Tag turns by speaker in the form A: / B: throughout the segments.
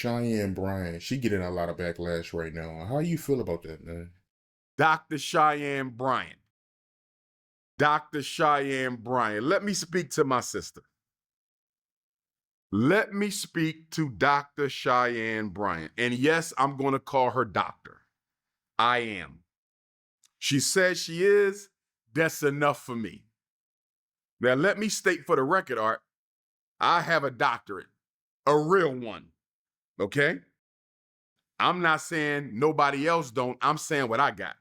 A: Cheyenne Bryant, she getting a lot of backlash right now. How you feel about that, man?
B: Dr. Cheyenne Bryant. Dr. Cheyenne Bryant. Let me speak to my sister. Let me speak to Dr. Cheyenne Bryant. And yes, I'm going to call her doctor. I am. She says she is. That's enough for me. Now, let me state for the record, Art, I have a doctorate, a real one, okay? I'm not saying nobody else don't. I'm saying what I got.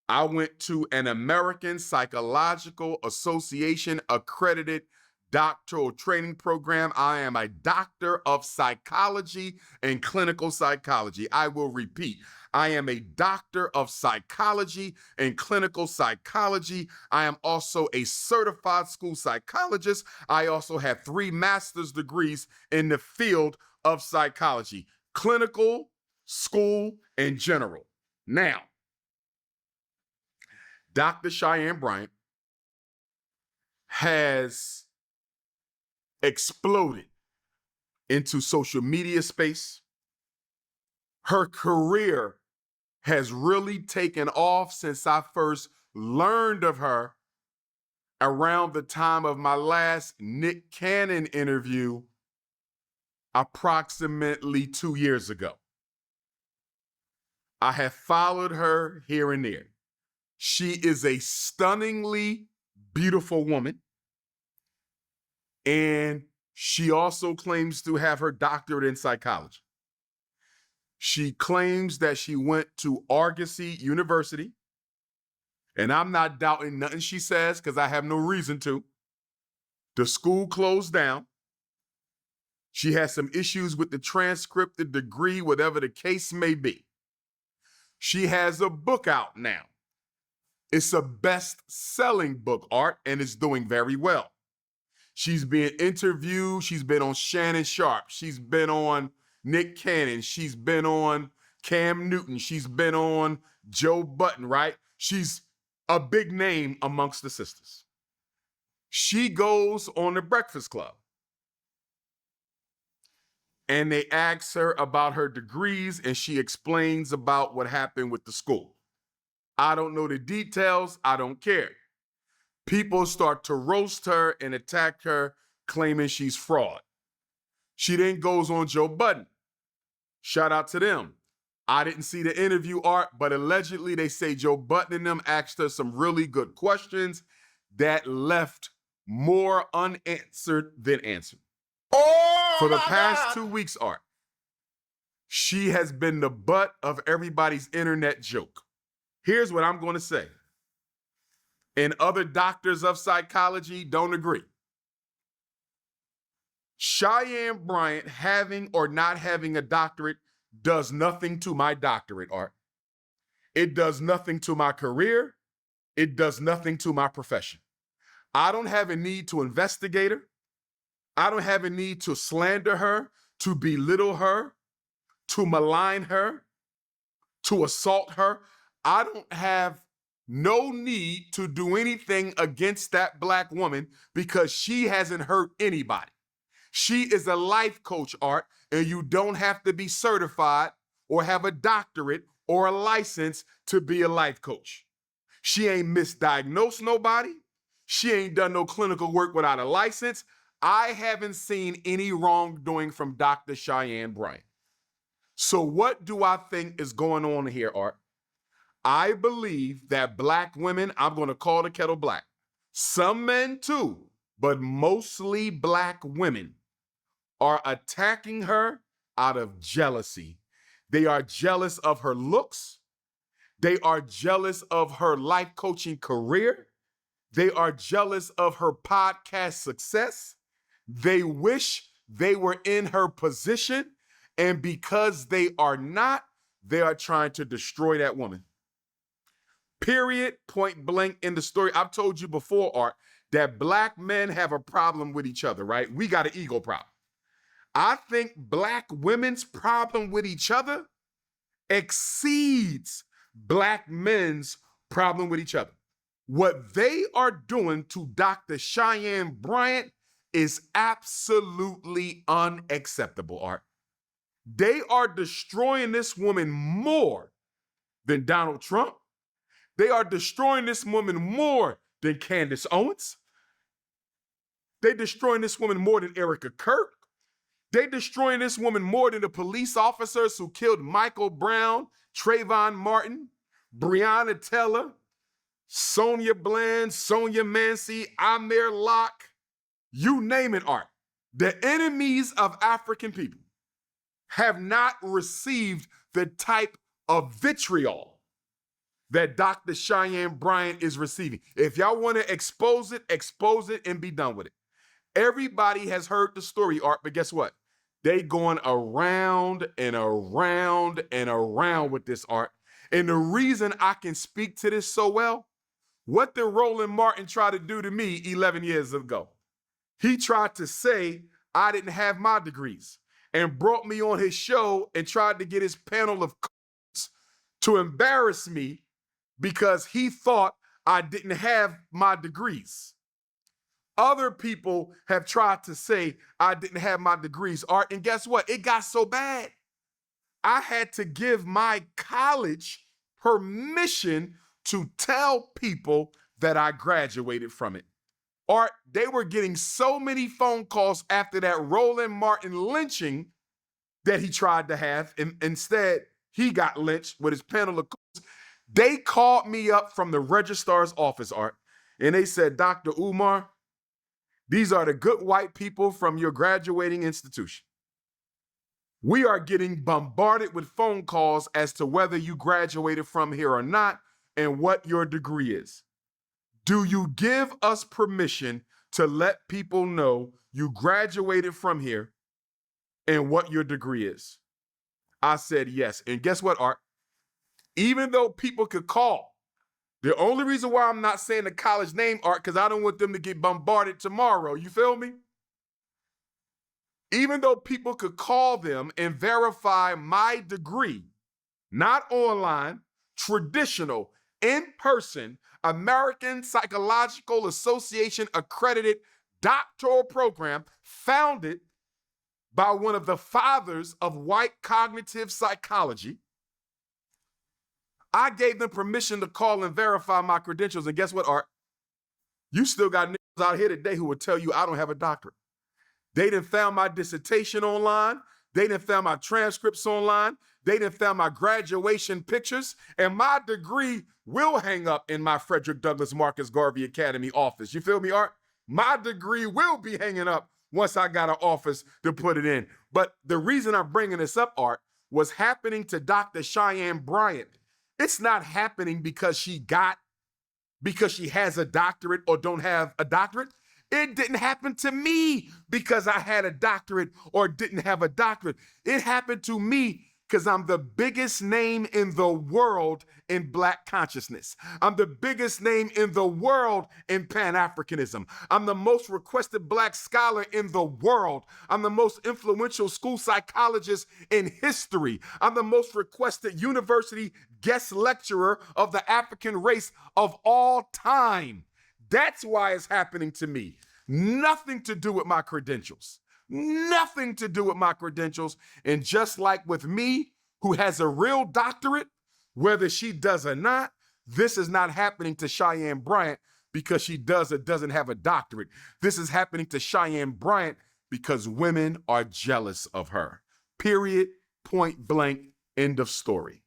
B: I went to an American Psychological Association accredited doctoral training program. I am a doctor of psychology and clinical psychology. I will repeat, I am a doctor of psychology and clinical psychology. I am also a certified school psychologist. I also have 3 master's degrees in the field of psychology, clinical, school, and general. Now, Dr. Cheyenne Bryant has exploded into social media space. Her career has really taken off since I first learned of her around the time of my last Nick Cannon interview approximately 2 years ago. I have followed her here and there. She is a stunningly beautiful woman. And she also claims to have her doctorate in psychology. She claims that she went to Argosy University. And I'm not doubting nothing she says because I have no reason to. The school closed down. She has some issues with the transcript, the degree, whatever the case may be. She has a book out now. It's a best-selling book, Art, and it's doing very well. She's being interviewed. She's been on Shannon Sharp. She's been on Nick Cannon. She's been on Cam Newton. She's been on Joe Button, right? She's a big name amongst the sisters. She goes on the Breakfast Club. And they ask her about her degrees, and she explains about what happened with the school. I don't know the details. I don't care. People start to roast her and attack her, claiming she's fraud. She then goes on Joe Budden. Shout out to them. I didn't see the interview, Art, but allegedly they say Joe Budden and them asked her some really good questions that left more unanswered than answered. For the past 2 weeks, Art, she has been the butt of everybody's internet joke. Here's what I'm going to say. And other doctors of psychology don't agree. Cheyenne Bryant having or not having a doctorate does nothing to my doctorate, Art. It does nothing to my career. It does nothing to my profession. I don't have a need to investigate her. I don't have a need to slander her, to belittle her, to malign her, to assault her. I don't have no need to do anything against that Black woman because she hasn't hurt anybody. She is a life coach, Art, and you don't have to be certified or have a doctorate or a license to be a life coach. She ain't misdiagnosed nobody. She ain't done no clinical work without a license. I haven't seen any wrongdoing from Dr. Cheyenne Bryant. So what do I think is going on here, Art? I believe that Black women, I'm going to call the kettle black. Some men too, but mostly Black women are attacking her out of jealousy. They are jealous of her looks. They are jealous of her life coaching career. They are jealous of her podcast success. They wish they were in her position. And because they are not, they are trying to destroy that woman. Period, point blank in the story. I've told you before, Art, that Black men have a problem with each other, right? We got an ego problem. I think Black women's problem with each other exceeds Black men's problem with each other. What they are doing to Dr. Cheyenne Bryant is absolutely unacceptable, Art. They are destroying this woman more than Donald Trump. They are destroying this woman more than Candace Owens. They're destroying this woman more than Erica Kirk. They're destroying this woman more than the police officers who killed Michael Brown, Trayvon Martin, Breonna Taylor, Sonia Bland, Sonia Mancy, Amir Locke, you name it, Art. The enemies of African people have not received the type of vitriol that Dr. Cheyenne Bryant is receiving. If y'all want to expose it and be done with it. Everybody has heard the story, Art, but guess what? They going around and around and around with this, Art. And the reason I can speak to this so well, what did Roland Martin try to do to me 11 years ago? He tried to say I didn't have my degrees and brought me on his show and tried to get his panel of to embarrass me because he thought I didn't have my degrees. Other people have tried to say I didn't have my degrees, Art, and guess what? It got so bad. I had to give my college permission to tell people that I graduated from it. Art, they were getting so many phone calls after that Roland Martin lynching that he tried to have, and instead he got lynched with his panel of coons. They called me up from the registrar's office, Art, and they said, Dr. Umar, these are the good white people from your graduating institution. We are getting bombarded with phone calls as to whether you graduated from here or not and what your degree is. Do you give us permission to let people know you graduated from here and what your degree is? I said yes. And guess what, Art? Even though people could call, the only reason why I'm not saying the college name, Art, because I don't want them to get bombarded tomorrow. You feel me? Even though people could call them and verify my degree, not online, traditional, in-person, American Psychological Association accredited doctoral program founded by one of the fathers of white cognitive psychology, I gave them permission to call and verify my credentials. And guess what, Art? You still got niggas out here today who will tell you I don't have a doctorate. They done found my dissertation online. They done found my transcripts online. They done found my graduation pictures. And my degree will hang up in my Frederick Douglass Marcus Garvey Academy office. You feel me, Art? My degree will be hanging up once I got an office to put it in. But the reason I'm bringing this up, Art, was happening to Dr. Cheyenne Bryant. It's not happening because she has a doctorate or don't have a doctorate. It didn't happen to me because I had a doctorate or didn't have a doctorate. It happened to me because I'm the biggest name in the world in Black consciousness. I'm the biggest name in the world in Pan-Africanism. I'm the most requested Black scholar in the world. I'm the most influential school psychologist in history. I'm the most requested university guest lecturer of the African race of all time. That's why it's happening to me. Nothing to do with my credentials. Nothing to do with my credentials. And just like with me, who has a real doctorate, whether she does or not, this is not happening to Cheyenne Bryant because she does or doesn't have a doctorate. This is happening to Cheyenne Bryant because women are jealous of her. Period, point blank, end of story.